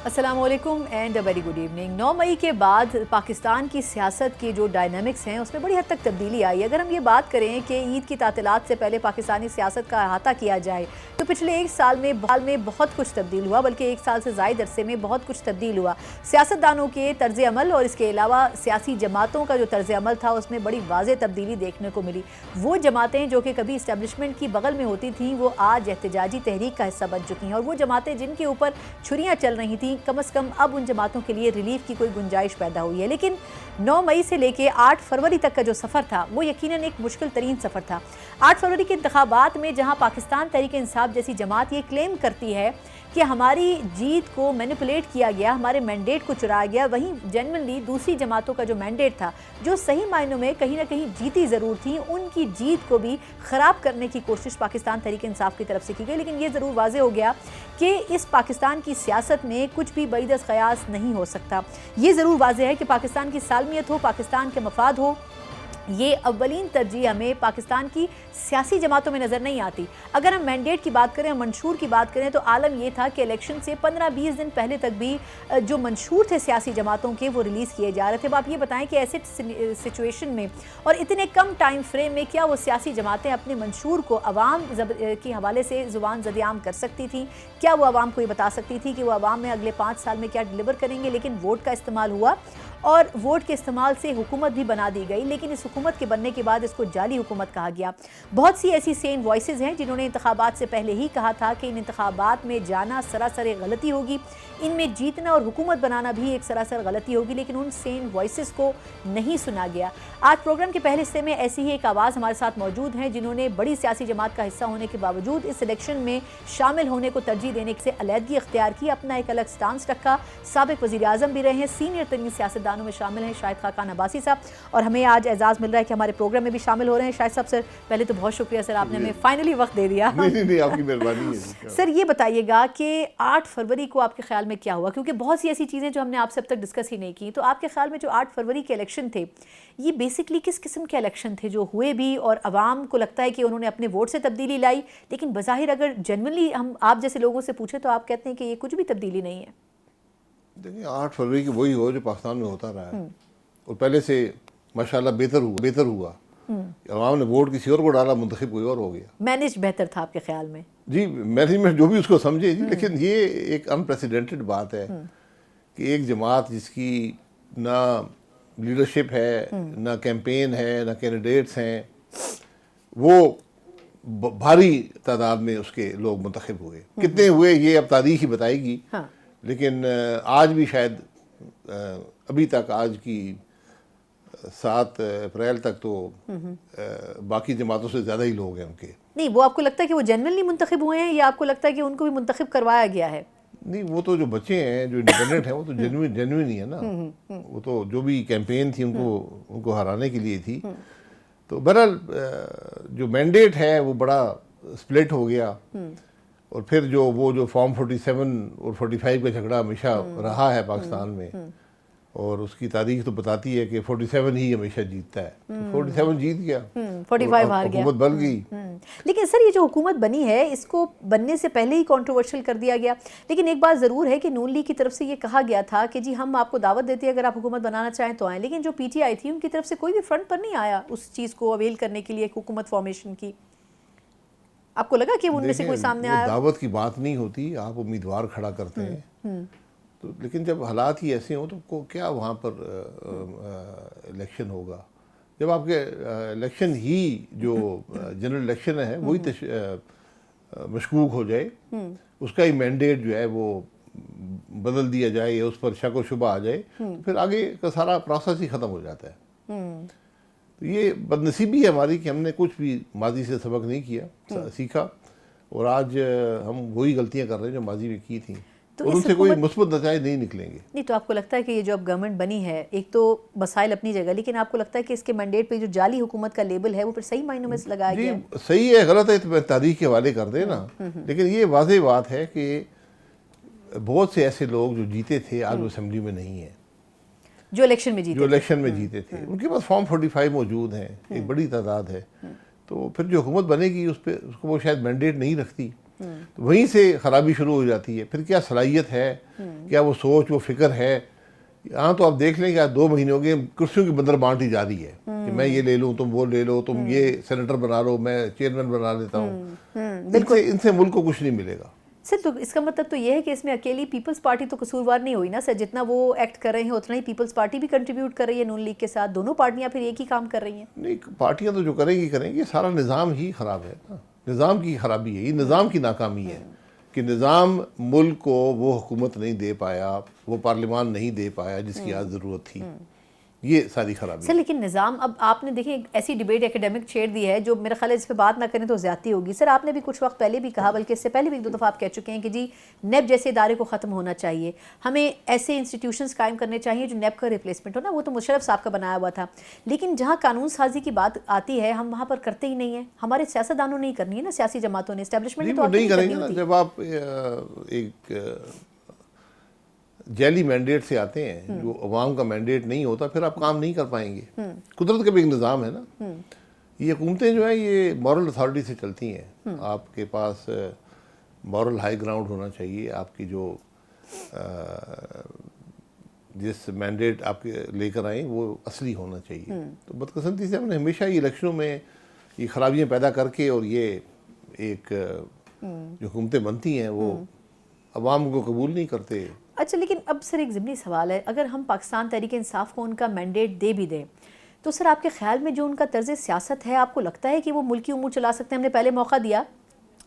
السلام علیکم and very good evening. 9 مئی کے بعد پاکستان کی سیاست کے جو ڈائنامکس ہیں اس میں بڑی حد تک تبدیلی آئی ہے۔ اگر ہم یہ بات کریں کہ عید کی تعطیلات سے پہلے پاکستانی سیاست کا احاطہ کیا جائے تو پچھلے ایک سال میں بہت کچھ تبدیل ہوا، بلکہ ایک سال سے زائد عرصے میں بہت کچھ تبدیل ہوا۔ سیاستدانوں کے طرز عمل اور اس کے علاوہ سیاسی جماعتوں کا جو طرز عمل تھا اس میں بڑی واضح تبدیلی دیکھنے کو ملی۔ وہ جماعتیں جو کہ کبھی اسٹیبلشمنٹ کی بغل میں ہوتی تھیں وہ آج احتجاجی تحریک کا حصہ بن چکی ہیں، اور وہ جماعتیں جن کے اوپر چھریاں چل رہی تھیں کم از کم اب ان جماعتوں کے لیے ریلیف کی کوئی گنجائش پیدا ہوئی ہے۔ لیکن 9 مئی سے لے کے 8 فروری تک کا جو سفر تھا وہ یقیناً ایک مشکل ترین سفر تھا۔ 8 فروری کے انتخابات میں جہاں پاکستان تحریک انصاف جیسی جماعت یہ کلیم کرتی ہے کہ ہماری جیت کو مینیپولیٹ کیا گیا، ہمارے مینڈیٹ کو چرایا گیا، وہیں جنرلی دوسری جماعتوں کا جو مینڈیٹ تھا جو صحیح معنوں میں کہیں نہ کہیں جیتی ضرور تھیں، ان کی جیت کو بھی خراب کرنے کی کوشش پاکستان تحریک انصاف کی طرف سے کی گئی۔ لیکن یہ ضرور واضح ہو گیا کہ اس پاکستان کی سیاست میں کچھ بھی بعید از قیاس نہیں ہو سکتا۔ یہ ضرور واضح ہے کہ پاکستان کی سالمیت ہو، پاکستان کے مفاد ہو، یہ اولین ترجیح ہمیں پاکستان کی سیاسی جماعتوں میں نظر نہیں آتی۔ اگر ہم مینڈیٹ کی بات کریں، منشور کی بات کریں، تو عالم یہ تھا کہ الیکشن سے 15-20 دن پہلے تک بھی جو منشور تھے سیاسی جماعتوں کے وہ ریلیز کیے جا رہے تھے۔ اب آپ یہ بتائیں کہ ایسے سچویشن میں اور اتنے کم ٹائم فریم میں کیا وہ سیاسی جماعتیں اپنے منشور کو عوام کے حوالے سے زبان زد عام کر سکتی تھیں؟ کیا وہ عوام کو یہ بتا سکتی تھی کہ وہ عوام میں اگلے 5 سال میں کیا ڈیلیور کریں گے؟ لیکن ووٹ کا استعمال ہوا اور ووٹ کے استعمال سے حکومت بھی بنا دی گئی، لیکن اس حکومت کے بننے کے بعد اس کو جعلی حکومت کہا گیا۔ بہت سی ایسی سین وائسز ہیں جنہوں نے انتخابات سے پہلے ہی کہا تھا کہ ان انتخابات میں جانا سراسر غلطی ہوگی، ان میں جیتنا اور حکومت بنانا بھی ایک سراسر غلطی ہوگی، لیکن ان سین وائسز کو نہیں سنا گیا۔ آج پروگرام کے پہلے حصے میں ایسی ہی ایک آواز ہمارے ساتھ موجود ہیں جنہوں نے بڑی سیاسی جماعت کا حصہ ہونے کے باوجود اس الیکشن میں شامل ہونے کو ترجیح دینے سے علیحدگی اختیار کی، اپنا ایک الگ سٹانس رکھا۔ سابق وزیر اعظم بھی رہے ہیں، سینئر ترین سیاستدانوں میں شامل ہیں شاہد خاقان عباسی صاحب، اور ہمیں آج اعزاز مل رہا ہے کہ ہمارے پروگرام میں بھی شامل ہو رہے ہیں۔ شاہد صاحب، سر پہلے تو بہت شکریہ سر، آپ نے ہمیں فائنلی وقت دے دیا۔ نہیں آپ کی مہربانی ہے۔ سر یہ بتائیے گا کہ 8 فروری کو آپ کے خیال میں کیا ہوا؟ کیونکہ بہت سی ایسی چیزیں جو ہم نے آپ سے اب تک ڈسکس ہی نہیں کی، تو آپ کے خیال میں جو 8 فروری کے الیکشن تھے یہ بیسکلی کس قسم کے الیکشن تھے جو ہوئے بھی اور عوام کو لگتا ہے کہ انہوں نے اپنے ووٹ سے تبدیلی لائی، لیکن بظاہر اگر جنرلی ہم آپ جیسے لوگوں سے پوچھیں تو آپ کہتے ہیں کہ یہ کچھ بھی تبدیلی نہیں ہے؟ دیکھیں 8 فروری کی وہی ہو جو پاکستان میں ہوتا رہا ہے، اور پہلے سے ماشاءاللہ بہتر ہوا۔ عوام نے ووٹ کسی اور کو ڈالا، منتخب کوئی اور ہو گیا۔ مینیج بہتر تھا آپ کے خیال میں؟ جی مینجمنٹ جو بھی اس کو سمجھے جی، لیکن یہ ایک انپریسیڈنٹڈ بات ہے کہ ایک جماعت جس کی نہ لیڈرشپ ہے، نہ کیمپین ہے، نہ کینڈیڈیٹس ہیں، وہ بھاری تعداد میں اس کے لوگ منتخب ہوئے۔ کتنے ہوئے یہ اب تاریخ ہی بتائے گی، لیکن آج بھی شاید ابھی تک آج کی 7 اپریل تک تو باقی جماعتوں سے زیادہ ہی لوگ ہیں ان کے۔ نہیں، وہ آپ کو لگتا ہے کہ وہ جنرلی منتخب ہوئے ہیں یا آپ کو لگتا ہے کہ ان کو بھی منتخب کروایا گیا ہے؟ نہیں، وہ تو جو بچے ہیں جو انڈیپینڈنٹ ہیں وہ تو جینوین ہی ہے نا، وہ تو جو بھی کیمپین تھی ان کو ہرانے کے لیے تھی۔ تو بہرحال جو مینڈیٹ ہے وہ بڑا سپلٹ ہو گیا، اور پھر وہ جو فارم 47 اور 45 کا جھگڑا ہمیشہ رہا ہے پاکستان میں، اور اس کی تاریخ تو بتاتی ہے کہ 47 ہی ہمیشہ جیتتا ہے۔ 47 جیت گیا، 45 ہار گیا، حکومت بن گئی۔ لیکن سر یہ جو حکومت بنی ہے اس کو بننے سے پہلے ہی کنٹروورشل کر دیا گیا، لیکن ایک بات ضرور ہے کہ نون لیگ کی طرف سے یہ کہا گیا تھا کہ جی ہم آپ کو دعوت دیتے ہیں اگر آپ حکومت بنانا چاہیں تو آئیں، لیکن جو پی ٹی آئی تھی ان کی طرف سے کوئی بھی فرنٹ پر نہیں آیا اس چیز کو اویل کرنے کے لیے حکومت فارمیشن کی۔ آپ کو لگا کہ ان میں سے کوئی سامنے آیا؟ دعوت کی بات نہیں ہوتی، آپ امیدوار کھڑا کرتے ہیں، لیکن جب حالات ہی ایسے ہوں تو کیا وہاں پر الیکشن ہوگا؟ جب آپ کے الیکشن ہی جو جنرل الیکشن ہے وہی مشکوک ہو جائے، اس کا ہی مینڈیٹ جو ہے وہ بدل دیا جائے یا اس پر شک و شبہ آ جائے، پھر آگے کا سارا پروسیس ہی ختم ہو جاتا ہے۔ تو یہ بدنصیبی ہے ہماری کہ ہم نے کچھ بھی ماضی سے سبق نہیں کیا، سیکھا، اور آج ہم وہی غلطیاں کر رہے ہیں جو ماضی میں کی تھیں، اور ان سے کوئی مثبت نتائج نہیں نکلیں گے۔ نہیں، تو آپ کو لگتا ہے کہ یہ جو اب گورنمنٹ بنی ہے، ایک تو مسائل اپنی جگہ، لیکن آپ کو لگتا ہے کہ اس کے مینڈیٹ پہ جو جعلی حکومت کا لیبل ہے وہ پھر صحیح معنوں میں لگایا گیا؟ جی صحیح ہے، غلط ہے تو تاریخ کے حوالے کر دیں نا، لیکن یہ واضح بات ہے کہ بہت سے ایسے لوگ جو جیتے تھے آج وہ اسمبلی میں نہیں ہیں، جو الیکشن میں جیتے تھے، ان کے پاس فارم 45 موجود ہیں، ایک بڑی تعداد ہے، تو پھر جو حکومت بنے گی اس کو وہ شاید مینڈیٹ نہیں رکھتی، تو وہیں سے خرابی شروع ہو جاتی ہے. پھر کیا صلاحیت ہے, کیا وہ سوچ, وہ فکر ہے. یہاں تو آپ دیکھ لیں کہ 2 مہینے ہو گئے کرسیوں کی بندر بانٹی جا رہی ہے کہ میں یہ لے لوں, تم وہ لے لو, تم یہ سینیٹر بنا لو, میں چیئرمین بنا لیتا ہوں. ان سے ملک کو کچھ نہیں ملے گا. سر تو اس کا مطلب تو یہ ہے کہ اس میں اکیلی پیپلز پارٹی تو قصوروار نہیں ہوئی نا سر, جتنا وہ ایکٹ کر رہے ہیں اتنا ہی پیپلز پارٹی بھی کنٹریبیوٹ کر رہی ہے نون لیگ کے ساتھ. دونوں پارٹیاں پھر ایک ہی کام کر رہی ہیں. نہیں, پارٹیاں تو جو کریں گی, سارا نظام ہی خراب ہے نا. نظام کی خرابی ہے, یہ نظام کی ناکامی ہے کہ نظام ملک کو وہ حکومت نہیں دے پایا, وہ پارلیمان نہیں دے پایا جس کی آج ضرورت تھی. یہ ساری خرابی. سر لیکن نظام, اب آپ نے دیکھیں ایسی ڈیبیٹ ایکیڈیمک چھیڑ دی ہے جو میرا خیال ہے اس پہ بات نہ کریں تو زیادتی ہوگی. سر آپ نے بھی کچھ وقت پہلے بھی کہا, بلکہ اس سے پہلے بھی 2 دفعہ آپ کہہ چکے ہیں کہ جی نیب جیسے ادارے کو ختم ہونا چاہیے, ہمیں ایسے انسٹیٹیوشنز قائم کرنے چاہیے جو نیب کا ریپلیسمنٹ ہو نا. وہ تو مشرف صاحب کا بنایا ہوا تھا, لیکن جہاں قانون سازی کی بات آتی ہے ہم وہاں پر کرتے ہی نہیں ہیں. ہمارے سیاستدانوں نے ہی کرنی ہے نا, سیاسی جماعتوں نے, اسٹیبلشمنٹ نے تو نہیں کریں گے نا. جب آپ ایک جیلی مینڈیٹ سے آتے ہیں جو عوام کا مینڈیٹ نہیں ہوتا, پھر آپ کام نہیں کر پائیں گے. قدرت کا بھی ایک نظام ہے نا. یہ حکومتیں جو ہیں یہ مورل اتھارٹی سے چلتی ہیں. آپ کے پاس مورل ہائی گراؤنڈ ہونا چاہیے. آپ کی جو جس مینڈیٹ آپ کے لے کر آئیں وہ اصلی ہونا چاہیے. تو بدقسمتی سے ہم نے ہمیشہ یہ الیکشنوں میں یہ خرابیاں پیدا کر کے, اور یہ ایک جو حکومتیں بنتی ہیں وہ عوام کو قبول نہیں کرتے. اچھا لیکن اب سر ایک ضمنی سوال ہے, اگر ہم پاکستان تحریک انصاف کو ان کا مینڈیٹ دے بھی دیں تو سر آپ کے خیال میں جو ان کا طرز سیاست ہے, آپ کو لگتا ہے کہ وہ ملکی امور چلا سکتے ہیں؟ ہم نے پہلے موقع دیا,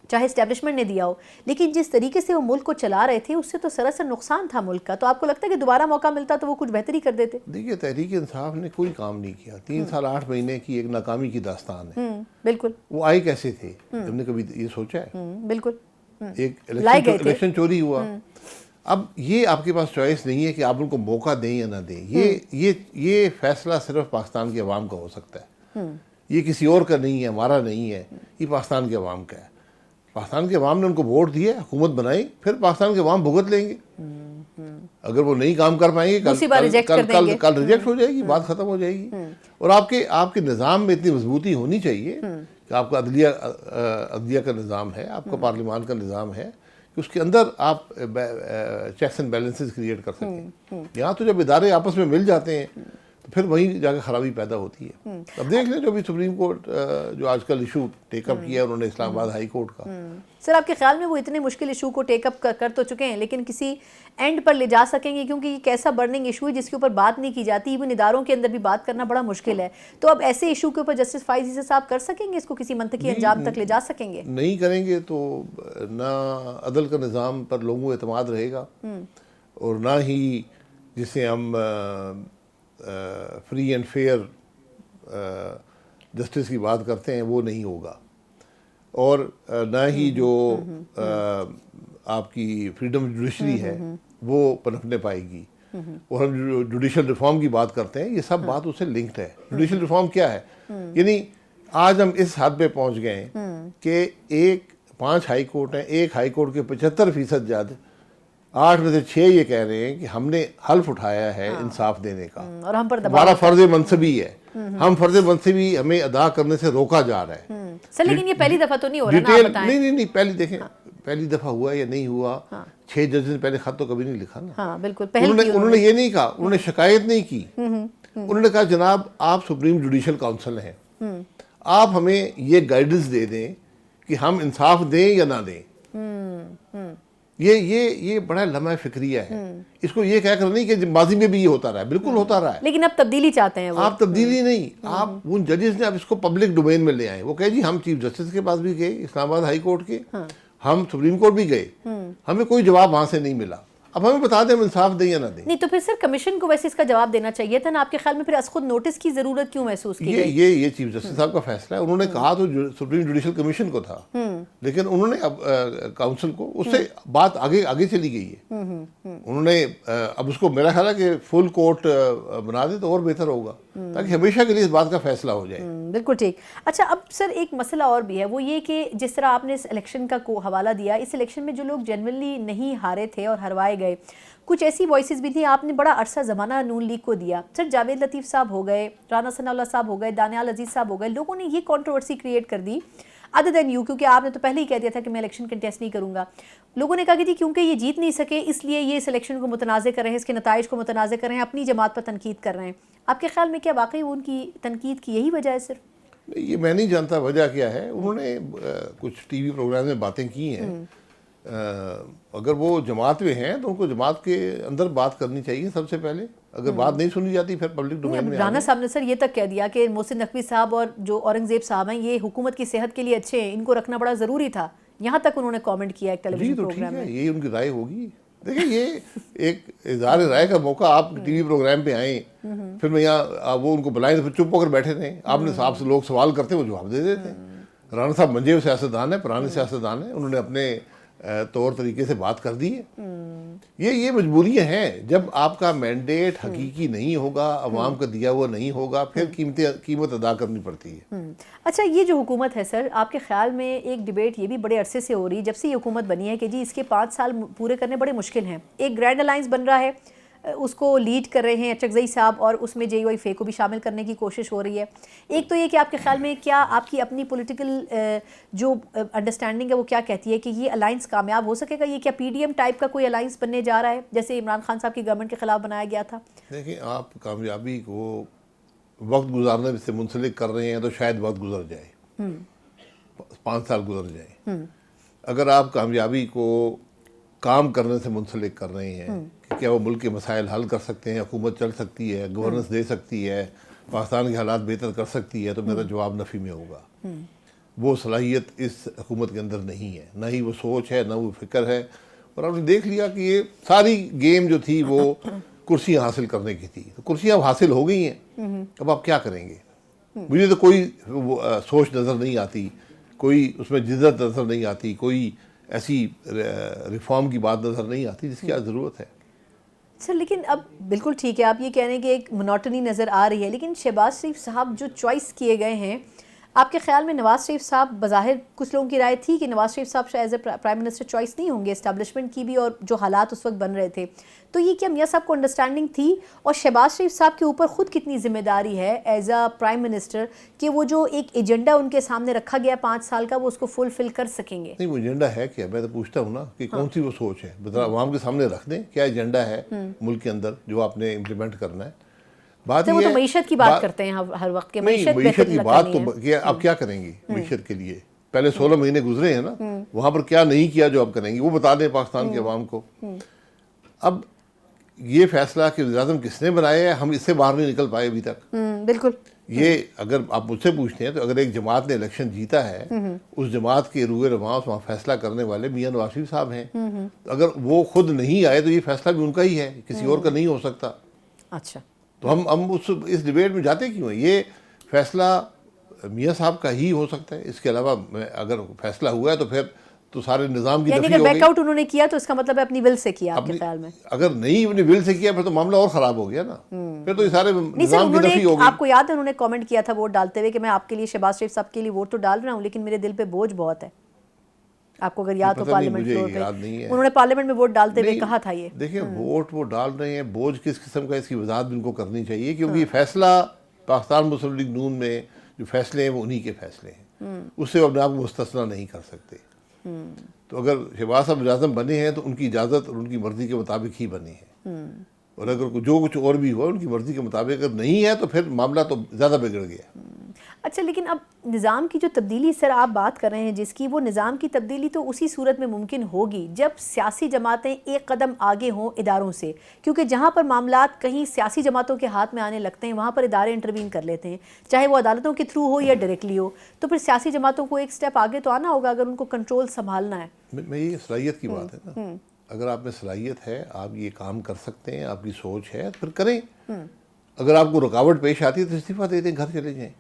چاہے اسٹیبلشمنٹ نے دیا ہو, لیکن جس طریقے سے وہ ملک کو چلا رہے تھے اس سے تو سراسر نقصان تھا ملک کا. تو آپ کو لگتا ہے کہ دوبارہ موقع ملتا تو وہ کچھ بہتری کر دیتے؟ دیکھیے تحریک انصاف نے کوئی کام نہیں کیا. 3 سال 8 مہینے کی ایک ناکامی کی داستان ہے. بالکل. وہ آئے کیسے تھے, ہم نے کبھی یہ سوچا ہے؟ بالکل. ایک الیکشن چوری ہوا. اب یہ آپ کے پاس چوائس نہیں ہے کہ آپ ان کو موقع دیں یا نہ دیں. یہ فیصلہ صرف پاکستان کے عوام کا ہو سکتا ہے. یہ کسی اور کا نہیں ہے, ہمارا نہیں ہے, یہ پاکستان کے عوام کا ہے. پاکستان کے عوام نے ان کو ووٹ دیے, حکومت بنائی, پھر پاکستان کے عوام بھگت لیں گے. اگر وہ نہیں کام کر پائیں گے کل ریجیکٹ ہو جائے گی, بات ختم ہو جائے گی. اور آپ کے نظام میں اتنی مضبوطی ہونی چاہیے کہ آپ کا عدلیہ کا نظام ہے, آپ کا پارلیمان کا نظام ہے, کہ اس کے اندر آپ چیکس اینڈ بیلنسز کریٹ کر سکیں. یہاں تو جب ادارے آپس میں مل جاتے ہیں تو پھر وہیں جا کے خرابی پیدا ہوتی ہے. اب دیکھ لیں جو بھی سپریم کورٹ جو آج کل ایشو ٹیک اپ کیا ہے انہوں نے اسلام آباد ہائی کورٹ کا. سر آپ کے خیال میں وہ اتنے مشکل ایشو کو ٹیک اپ کر تو چکے ہیں, لیکن کسی اینڈ پر لے جا سکیں گے؟ کیونکہ یہ ایک ایسا برننگ ایشو ہے جس کے اوپر بات نہیں کی جاتی, ایون اداروں کے اندر بھی بات کرنا بڑا مشکل ہے. تو اب ایسے ایشو کے اوپر جسٹس فائز عیسی صاحب کر سکیں گے, اس کو کسی منطقی انجام تک لے جا سکیں گے؟ نہیں کریں گے تو نہ عدل کا نظام پر لوگوں کو اعتماد رہے گا, اور نہ ہی جسے ہم فری اینڈ فیئر جسٹس کی بات کرتے ہیں وہ نہیں ہوگا, اور نہ ہی جو آپ کی فریڈم جوڈیشری ہے وہ پنپنے پائے گی. اور ہم جو جوڈیشل ریفارم کی بات کرتے ہیں یہ سب بات اس سے لنکڈ ہے. جوڈیشل ریفارم کیا ہے؟ یعنی آج ہم اس حد پہ پہنچ گئے ہیں کہ 5 ہائی کورٹ ہیں, ایک ہائی کورٹ کے 75% جج 8 میں سے 6 یہ کہہ رہے ہیں کہ ہم نے حلف اٹھایا ہے انصاف دینے کا, اور ہم پر ہمارا فرض منصبی ہے, ہم فرض منصبی ہمیں ادا کرنے سے روکا جا رہا ہے. سر لیکن یہ پہلی دفعہ تو نہیں ہو رہا نا, آپ بتائیں. نہیں پہلی دیکھیں, پہلی دفعہ ہوا یا نہیں ہوا, 6 ججز نے پہلے خط تو کبھی نہیں لکھا نا. ہاں بالکل. انہوں نے یہ نہیں کہا, انہوں نے شکایت نہیں کی, انہوں نے کہا جناب آپ سپریم جوڈیشل کاؤنسل ہیں, آپ ہمیں یہ گائیڈنس دے دیں کہ ہم انصاف دیں یا نہ دیں. یہ بڑا لمحہ فکریہ ہے. اس کو یہ کہہ کر نہیں کہ ماضی میں بھی یہ ہوتا رہا ہے, بالکل ہوتا رہا ہے, لیکن اب تبدیلی چاہتے ہیں. آپ تبدیلی نہیں, آپ ان ججز نے اب اس کو پبلک ڈومین میں لے آئے. وہ کہے جی ہم چیف جسٹس کے پاس بھی گئے, اسلام آباد ہائی کورٹ کے, ہم سپریم کورٹ بھی گئے, ہمیں کوئی جواب وہاں سے نہیں ملا. اب ہمیں بتا دیں ہم انصاف دیں یا نہ دیں. نہیں تو پھر سر کمیشن کو ویسے اس کا جواب دینا چاہیے تھا نا. آپ کے خیال میں پھر از خود نوٹس کی ضرورت کیوں محسوس کی گئی؟ یہ چیف جسٹس صاحب کا فیصلہ ہے. انہوں نے کہا تو سپریم جوڈیشل کمیشن کو تھا, لیکن انہوں نے اب کاؤنسل کو, اس سے بات آگے چلی گئی ہے. انہوں نے اب اس کو میرا خیال ہے کہ فل کورٹ بنا دے تو اور بہتر ہوگا, تاکہ ہمیشہ کے لیے اس بات کا فیصلہ ہو جائے. بالکل ٹھیک. اچھا اب سر ایک مسئلہ اور بھی ہے, وہ یہ کہ جس طرح آپ نے اس الیکشن کا حوالہ دیا, اس الیکشن میں جو لوگ جنرلی نہیں ہارے تھے اور ہروائے گئے, کچھ ایسی وائسز بھی تھیں. آپ نے بڑا عرصہ زمانہ نون لیگ کو دیا. سر جاوید لطیف صاحب ہو گئے, رانا ثناء اللہ صاحب ہو گئے, دانیال عزیز صاحب ہو گئے, لوگوں نے یہ کنٹروورسی کریٹ کر دی. ادر دین یو، کیونکہ آپ نے تو پہلے ہی کہہ دیا تھا کہ میں الیکشن کنٹیسٹ نہیں کروں گا. لوگوں نے کہا کہ جی کیونکہ یہ جیت نہیں سکے اس لیے یہ اس الیکشن کو متنازع کر رہے ہیں، اس کے نتائج کو متنازع کر رہے ہیں، اپنی جماعت پر تنقید کر رہے ہیں. آپ کے خیال میں کیا واقعی ان کی تنقید کی یہی وجہ ہے صرف؟ یہ میں نہیں جانتا وجہ کیا ہے. انہوں نے کچھ ٹی وی پروگرام میں باتیں کی ہیں. اگر وہ جماعت میں ہیں تو ان کو جماعت کے اندر بات کرنی چاہیے سب سے پہلے. اگر بات نہیں سنی جاتی پھر پبلک ڈومین میں. رانا صاحب نے سر یہ تک کہہ دیا کہ محسن نقوی صاحب اور جو اورنگزیب صاحب ہیں یہ حکومت کی صحت کے لیے اچھے ہیں، ان کو رکھنا بڑا ضروری تھا. یہاں تک انہوں نے کامنٹ کیا ایک ٹیلی ویژن پروگرام میں. یہی ان کی رائے ہوگی. دیکھیں یہ ایک اظہار رائے کا موقع. آپ ٹی وی پروگرام پہ آئیں، پھر میں یہاں وہ ان کو بلائیں تو پھر چپ ہو کر بیٹھے رہیں. آپ نے صاحب سے لوگ سوال کرتے وہ جواب دے دیتے. رانا صاحب منجے ہوئے سیاستدان ہیں، پرانے سیاستدان ہیں، انہوں نے اپنے طور طریقے سے بات کر دی ہے. یہ مجبوریاں ہیں. جب آپ کا مینڈیٹ حقیقی نہیں ہوگا، عوام کا دیا ہوا نہیں ہوگا، پھر قیمت ادا کرنی پڑتی ہے. اچھا یہ جو حکومت ہے سر، آپ کے خیال میں ایک ڈیبیٹ یہ بھی بڑے عرصے سے ہو رہی ہے جب سے یہ حکومت بنی ہے کہ جی اس کے 5 سال پورے کرنے بڑے مشکل ہیں. ایک گرینڈ الائنس بن رہا ہے، اس کو لیڈ کر رہے ہیں اچکزئی صاحب، اور اس میں جے یو آئی فے کو بھی شامل کرنے کی کوشش ہو رہی ہے. ایک تو یہ کہ آپ کے خیال میں کیا آپ کی اپنی پولیٹیکل جو انڈرسٹینڈنگ ہے وہ کیا کہتی ہے کہ یہ الائنس کامیاب ہو سکے گا؟ یہ کیا پی ڈی ایم ٹائپ کا کوئی الائنس بننے جا رہا ہے جیسے عمران خان صاحب کی گورنمنٹ کے خلاف بنایا گیا تھا؟ دیکھیں آپ کامیابی کو وقت گزارنے سے منسلک کر رہے ہیں تو شاید وقت گزر جائے، 5 سال گزر جائیں. اگر آپ کامیابی کو کام کرنے سے منسلک کر رہے ہیں کہ کیا وہ ملک کے مسائل حل کر سکتے ہیں، حکومت چل سکتی ہے، گورننس دے سکتی ہے، پاکستان کے حالات بہتر کر سکتی ہے، تو میرا جواب نفی میں ہوگا. وہ صلاحیت اس حکومت کے اندر نہیں ہے، نہ ہی وہ سوچ ہے، نہ وہ فکر ہے. اور آپ نے دیکھ لیا کہ یہ ساری گیم جو تھی وہ کرسیاں حاصل کرنے کی تھی. تو کرسیاں اب حاصل ہو گئی ہیں، اب آپ کیا کریں گے؟ مجھے تو کوئی سوچ نظر نہیں آتی، کوئی اس میں جدت نظر نہیں آتی، کوئی ایسی ریفارم کی بات نظر نہیں آتی جس کی آج ضرورت ہے. سر لیکن اب بالکل ٹھیک ہے آپ یہ کہہ رہے ہیں کہ ایک منوٹنی نظر آ رہی ہے، لیکن شہباز شریف صاحب جو چوائس کیے گئے ہیں، آپ کے خیال میں نواز شریف صاحب بظاہر کچھ لوگوں کی رائے تھی کہ نواز شریف صاحب as a prime minister choice نہیں ہوں گے اسٹیبلشمنٹ کی بھی، اور جو حالات اس وقت بن رہے تھے، تو یہ کیا میاں صاحب کو انڈرسٹینڈنگ تھی؟ اور شہباز شریف صاحب کے اوپر خود کتنی ذمہ داری ہے ایز اے پرائم منسٹر کہ وہ جو ایک ایجنڈا ان کے سامنے رکھا گیا 5 سال کا وہ اس کو فلفل کر سکیں گے؟ نہیں وہ ایجنڈا ہے کیا؟ میں تو پوچھتا ہوں نا کہ کون سی وہ سوچ ہے. عوام کے سامنے رکھ دیں کیا ایجنڈا ہے ملک کے اندر جو آپ نے امپلیمنٹ کرنا ہے. بات وہ تو معیشت کی بات کرتے ہیں ہر وقت کے، معیشت کی بات تو آپ کیا کریں گی معیشت کے لیے؟ پہلے 16 مہینے گزرے ہیں نا، وہاں پر کیا نہیں کیا جو آپ کریں گی وہ بتا دیں پاکستان کے عوام کو. اب یہ فیصلہ کہ وزیر اعظم کس نے بنایا ہے، ہم اس سے باہر نہیں نکل پائے ابھی تک. بالکل. یہ اگر آپ مجھ سے پوچھتے ہیں تو اگر ایک جماعت نے الیکشن جیتا ہے، اس جماعت کے روح رواں وہاں فیصلہ کرنے والے میاں نواز شریف صاحب ہیں. اگر وہ خود نہیں آئے تو یہ فیصلہ بھی ان کا ہی ہے، کسی اور کا نہیں ہو سکتا. اچھا تو ہم اس ڈیبیٹ میں جاتے کیوں ہیں؟ یہ فیصلہ میاں صاحب کا ہی ہو سکتا ہے. اس کے علاوہ اگر فیصلہ ہوا ہے تو پھر تو سارے نظام کی یعنی نفی اگر ہو گئی. بیک آؤٹ انہوں نے کیا تو اس کا مطلب ہے اپنی ول سے کیا. آپ کے خیال میں اگر نہیں اپنی ول سے کیا پھر تو معاملہ اور خراب ہو گیا نا، پھر تو یہ سارے نظام کی نفی ہو گئی. آپ کو یاد ہے انہوں نے کامنٹ کیا تھا ووٹ ڈالتے ہوئے کہ میں آپ کے لیے شہباز شریف صاحب کے لیے ووٹ تو ڈال رہا ہوں لیکن میرے دل پہ بوجھ بہت ہے. آپ کو اگر یاد ہو پارلیمنٹ فلور پہ انہوں نے پارلیمنٹ میں ووٹ ڈالتے ہوئے کہا تھا یہ. دیکھیں ووٹ وہ ڈال رہے ہیں، بوجھ کس قسم کا اس کی وضاحت بھی ان کو کرنی چاہیے، کیونکہ یہ فیصلہ پاکستان مسلم لیگ نون میں جو فیصلے ہیں وہ انہی کے فیصلے ہیں، اس سے اپنے آپ کو مستثنا نہیں کر سکتے. تو اگر شہباز صاحب وزیر اعظم بنے ہیں تو ان کی اجازت اور ان کی مرضی کے مطابق ہی بنے ہیں، اور اگر جو کچھ اور بھی ہوا ان کی مرضی کے مطابق اگر نہیں ہے تو پھر معاملہ تو زیادہ بگڑ گیا. اچھا لیکن اب نظام کی جو تبدیلی سر آپ بات کر رہے ہیں جس کی، وہ نظام کی تبدیلی تو اسی صورت میں ممکن ہوگی جب سیاسی جماعتیں ایک قدم آگے ہوں اداروں سے، کیونکہ جہاں پر معاملات کہیں سیاسی جماعتوں کے ہاتھ میں آنے لگتے ہیں وہاں پر ادارے انٹروین کر لیتے ہیں، چاہے وہ عدالتوں کے تھرو ہو یا ڈائریکٹلی ہو. تو پھر سیاسی جماعتوں کو ایک سٹیپ آگے تو آنا ہوگا اگر ان کو کنٹرول سنبھالنا ہے. میں یہ صلاحیت کی بات ہے نا، اگر آپ میں صلاحیت ہے، آپ یہ کام کر سکتے ہیں، آپ کی سوچ ہے تو پھر کریں. اگر آپ کو رکاوٹ پیش آتی ہے تو استعفیٰ دے دیں، گھر چلے جائیں،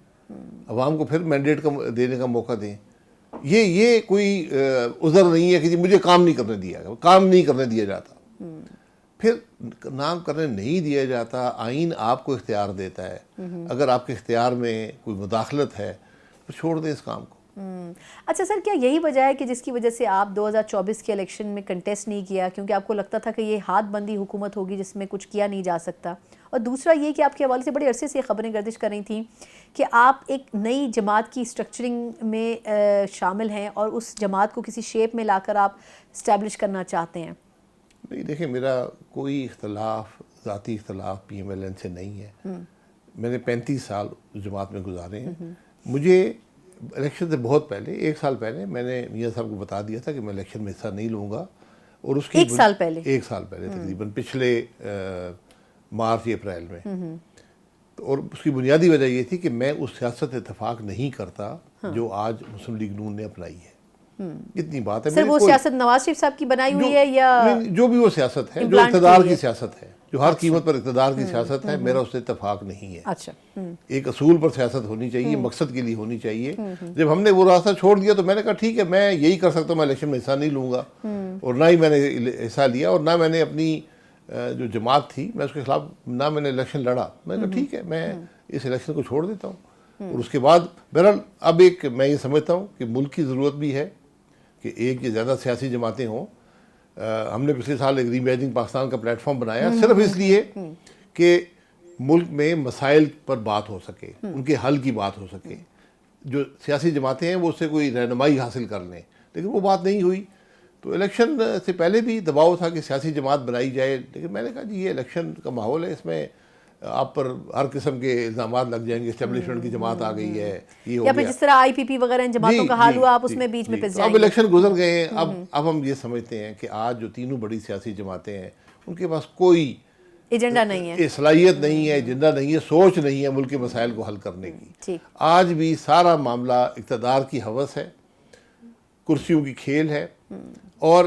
عوام کو پھر مینڈیٹ کا دینے کا موقع دیں. یہ کوئی عذر نہیں ہے کہ جی مجھے کام نہیں کرنے دیا گیا، کام نہیں کرنے دیا جاتا. پھر نام کرنے نہیں دیا جاتا، آئین آپ کو اختیار دیتا ہے. اگر آپ کے اختیار میں کوئی مداخلت ہے تو چھوڑ دیں اس کام کو. اچھا سر، کیا یہی وجہ ہے کہ جس کی وجہ سے آپ 2024 کے الیکشن میں کنٹیسٹ نہیں کیا، کیونکہ آپ کو لگتا تھا کہ یہ ہاتھ بندی حکومت ہوگی جس میں کچھ کیا نہیں جا سکتا؟ اور دوسرا یہ کہ آپ کے حوالے سے بڑے عرصے سے یہ خبریں گردش کر رہی تھیں کہ آپ ایک نئی جماعت کی اسٹرکچرنگ میں شامل ہیں اور اس جماعت کو کسی شیپ میں لا کر آپ اسٹیبلش کرنا چاہتے ہیں۔ نہیں دیکھیں، میرا کوئی اختلاف، ذاتی اختلاف پی ایم ایل این سے نہیں ہے۔ میں نے 35 سال اس جماعت میں گزارے ہیں۔ مجھے الیکشن سے بہت پہلے، 1 سال پہلے، میں نے میاں صاحب کو بتا دیا تھا کہ میں الیکشن میں حصہ نہیں لوں گا، اور اس کی 1 سال پہلے 1 سال پہلے تقریباً پچھلے مارچ اپریل میں، اور اس کی بنیادی وجہ یہ تھی کہ میں اس سیاست اتفاق نہیں کرتا جو آج مسلم لیگ نون نے اپنائی ہے۔ اتنی بات ہے۔ سر وہ سیاست نواز شریف صاحب کی بنائی ہوئی ہے یا جو بھی وہ سیاست ہے، جو اقتدار کی سیاست ہے، جو ہر قیمت پر اقتدار کی سیاست ہے، میرا اس سے اتفاق نہیں ہے۔ اچھا، ایک اصول پر سیاست ہونی چاہیے، مقصد کے لیے ہونی چاہیے۔ جب ہم نے وہ راستہ چھوڑ دیا تو میں نے کہا ٹھیک ہے، میں یہی کر سکتا ہوں، میں الیکشن میں حصہ نہیں لوں گا، اور نہ ہی میں نے حصہ لیا، اور نہ میں نے اپنی جو جماعت تھی میں اس کے خلاف نہ میں نے الیکشن لڑا۔ میں نے کہا ٹھیک ہے، میں اس الیکشن کو چھوڑ دیتا ہوں۔ اور اس کے بعد بہرحال اب ایک میں یہ سمجھتا ہوں کہ ملک کی ضرورت بھی ہے کہ ایک یا زیادہ سیاسی جماعتیں ہوں۔ ہم نے پچھلے سال ایک ری امیجننگ پاکستان کا پلیٹ فارم بنایا صرف اس لیے کہ ملک میں مسائل پر بات ہو سکے، ان کے حل کی بات ہو سکے۔ جو سیاسی جماعتیں ہیں وہ اس سے کوئی رہنمائی حاصل کر لیں، لیکن وہ بات نہیں ہوئی۔ تو الیکشن سے پہلے بھی دباؤ تھا کہ سیاسی جماعت بنائی جائے، لیکن میں نے کہا جی یہ الیکشن کا ماحول ہے، اس میں آپ پر ہر قسم کے الزامات لگ جائیں گے، اسٹیبلشمنٹ کی جماعت آ گئی ہے، یہ ہو یا پھر گیا۔ جس طرح آئی پی پی وغیرہ ان جماعتوں کا حال ہوا، آپ اس میں بیچ میں پھنس جائیں اب گے۔ الیکشن گزر گئے ہیں، اب ہم یہ سمجھتے ہیں کہ آج جو تینوں بڑی سیاسی جماعتیں ہیں ان کے پاس کوئی ایجنڈا نہیں ہے، صلاحیت نہیں ہے، ایجنڈا نہیں ہے، سوچ نہیں ہے ملک کے مسائل کو حل کرنے کی۔ ٹھیک، آج بھی سارا معاملہ اقتدار کی ہوس ہے، کرسیوں کی کھیل ہے، اور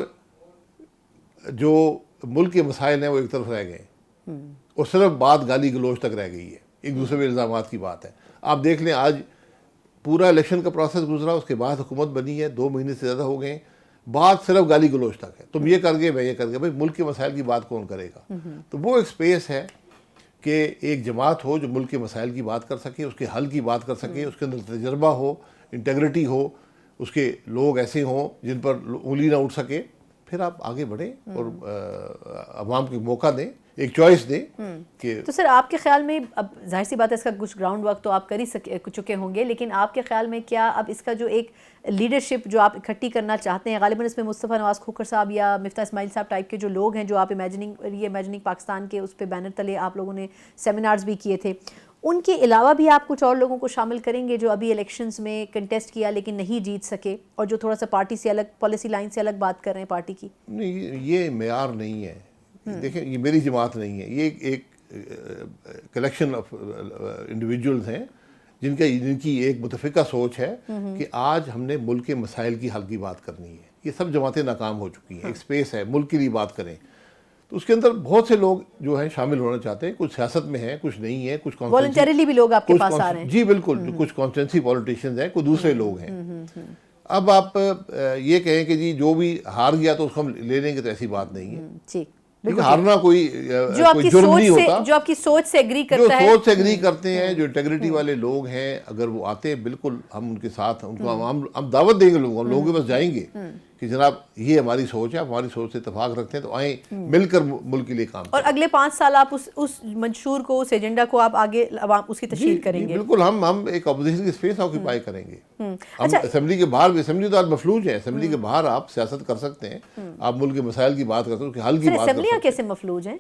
جو ملک کے مسائل ہیں وہ ایک طرف رہ گئے ہیں، اور صرف بات گالی گلوچ تک رہ گئی ہے، ایک دوسرے پہ الزامات کی بات ہے۔ آپ دیکھ لیں آج پورا الیکشن کا پروسیس گزرا، اس کے بعد حکومت بنی ہے، 2 مہینے سے زیادہ ہو گئے ہیں، بات صرف گالی گلوچ تک ہے، تم یہ کر گئے میں یہ کر گیا۔ بھائی ملک کے مسائل کی بات کون کرے گا؟ تو وہ ایک سپیس ہے کہ ایک جماعت ہو جو ملک کے مسائل کی بات کر سکے، اس کے حل کی بات کر سکے، اس کے اندر تجربہ ہو، انٹیگریٹی ہو، اس کے لوگ ایسے ہوں جن پر انگلی نہ اٹھ سکے، پھر آپ آگے بڑھیں اور عوام کو موقع دیں، ایک چوائس دیں کہ۔ تو سر آپ کے خیال میں، اب ظاہر سی بات ہے اس کا کچھ گراؤنڈ ورک تو آپ کر ہی چکے ہوں گے، لیکن آپ کے خیال میں کیا اب اس کا جو ایک لیڈرشپ جو آپ اکٹھی کرنا چاہتے ہیں، غالباً اس میں مصطفیٰ نواز کھوکھر صاحب یا مفتاح اسماعیل صاحب ٹائپ کے جو لوگ ہیں جو آپ ری امیجننگ پاکستان کے اس پہ بینر تلے آپ لوگوں نے سیمینارز بھی کیے تھے، ان کے علاوہ بھی آپ کچھ اور لوگوں کو شامل کریں گے جو ابھی الیکشنز میں کنٹیسٹ کیا لیکن نہیں جیت سکے، اور جو تھوڑا سا پارٹی سے الگ، پالیسی لائن سے الگ بات کر رہے ہیں پارٹی کی؟ نہیں، یہ معیار نہیں ہے۔ دیکھیں یہ میری جماعت نہیں ہے، یہ ایک کلیکشن آف انڈیویجولز ہیں جن کی ایک متفقہ سوچ ہے کہ آج ہم نے ملک کے مسائل کی حل کی بات کرنی ہے۔ یہ سب جماعتیں ناکام ہو چکی ہیں، ایک سپیس ہے ملک کے لیے بات کریں، تو اس کے اندر بہت سے لوگ جو ہیں شامل ہونا چاہتے ہیں، کچھ سیاست میں ہیں، کچھ نہیں ہیں، کچھ والنٹریلی بھی لوگ آپ کے پاس آ رہے ہیں۔ جی بالکل، کچھ کانسٹیٹوئنسی پولیٹیشینز ہیں، کچھ دوسرے لوگ ہیں۔ اب آپ یہ کہیں کہ جی جو بھی ہار گیا تو اس کو ہم لے لیں گے، تو ایسی بات نہیں ہے۔ ٹھیک، ہارنا کوئی جرم نہیں ہوتا۔ جو آپ کی سوچ سے ایگری جو کرتا ہے، سوچ سے ایگری کرتے ہیں، جو انٹیگریٹی والے لوگ ہیں، اگر وہ آتے ہیں بالکل ہم ان کے ساتھ، ان کو ہم دعوت دیں گے، لوگوں کے پاس جائیں گے کہ جناب یہ ہماری سوچ ہے، ہماری سوچ سے اتفاق رکھتے ہیں تو آئیں مل کر ملک کے لیے کام کریں۔ اور اگلے 5 سال آپ اس منشور کو، اس ایجنڈا کو آپ آگے اس کی تشہیر کریں گے؟ بالکل، ہم ایک اپوزیشن کی سپیس آکوپائی کریں گے۔ ہم اسمبلی کے باہر بھی، اسمبلی تو آج مفلوج ہے، اسمبلی کے باہر آپ سیاست کر سکتے ہیں، آپ ملک کے مسائل کی بات کرتے ہیں، اس کے حل کی بات کرتے ہیں۔ اسمبلیاں کیسے مفلوج ہیں؟